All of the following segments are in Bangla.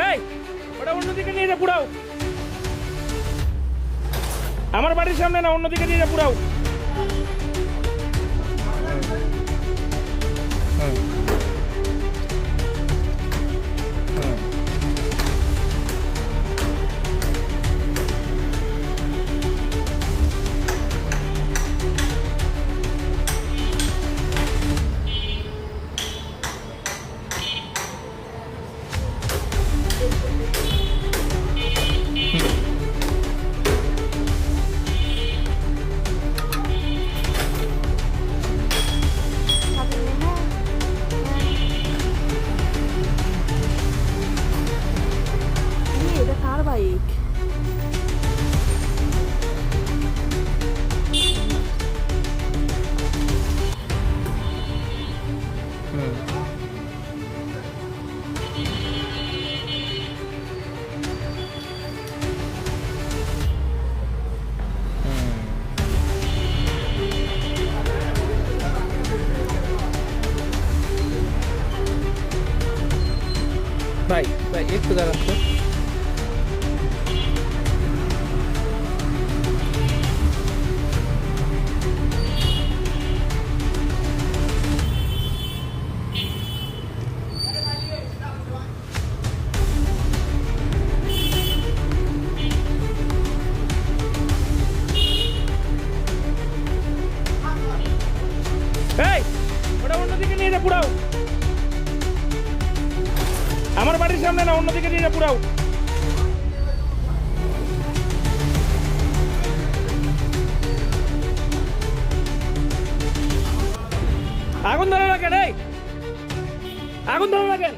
এই ওটা অন্যদিকে নিয়ে যা পুরাও। আমার বাড়ির সামনে না, অন্যদিকে নিয়ে যা পুরাও। এটা কার বাইক? ভাই ভাই একটু দাঁড়ান তো। এই ওটা অন্যদিকে নিয়ে যা পুরাও। আমার বাড়ির সামনে না, অন্যদিকে নিয়ে যা পুরাও। আগুন ধরে রাখেন, এই আগুন ধরে রাখেন।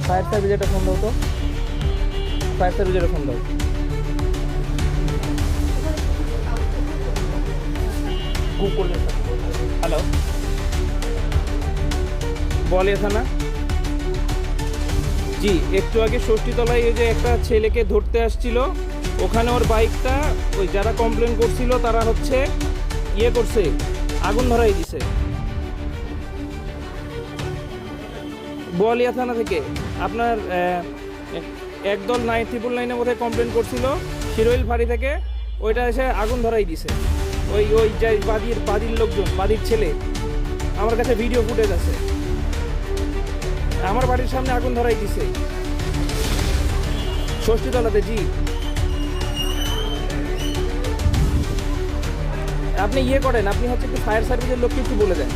ফায়ার সার্ভিসের ফোন দাও তো, ফায়ার সার্ভিসের ফোন দাও। হ্যালো, বলিয়া থানা। জি, একটু আগে ষষ্ঠীতলায় এই যে একটা ছেলেকে ধরতে আসছিল, ওখানে ওর বাইকটা ওই যারা কমপ্লেন করছিল তারা হচ্ছে ইয়ে করছে, আগুন ধরাই দিছে। বোয়ালিয়া থানা থেকে আপনার একদল 999 বোধহয় কমপ্লেন করছিল শিরোইল ফাঁড়ি থেকে, ওইটা এসে আগুন ধরাই দিছে। ওই ওই যে বাদির লোকজন, বাদির ছেলে, আমার কাছে ভিডিও ফুটেজ আছে, আমার বাড়ির সামনে আগুন ধরাই দিছে ষষ্ঠীতলাতে। জি, আপনি ইয়ে করেন, আপনি হচ্ছে একটু ফায়ার সার্ভিসের লোককে একটু বলে দেন।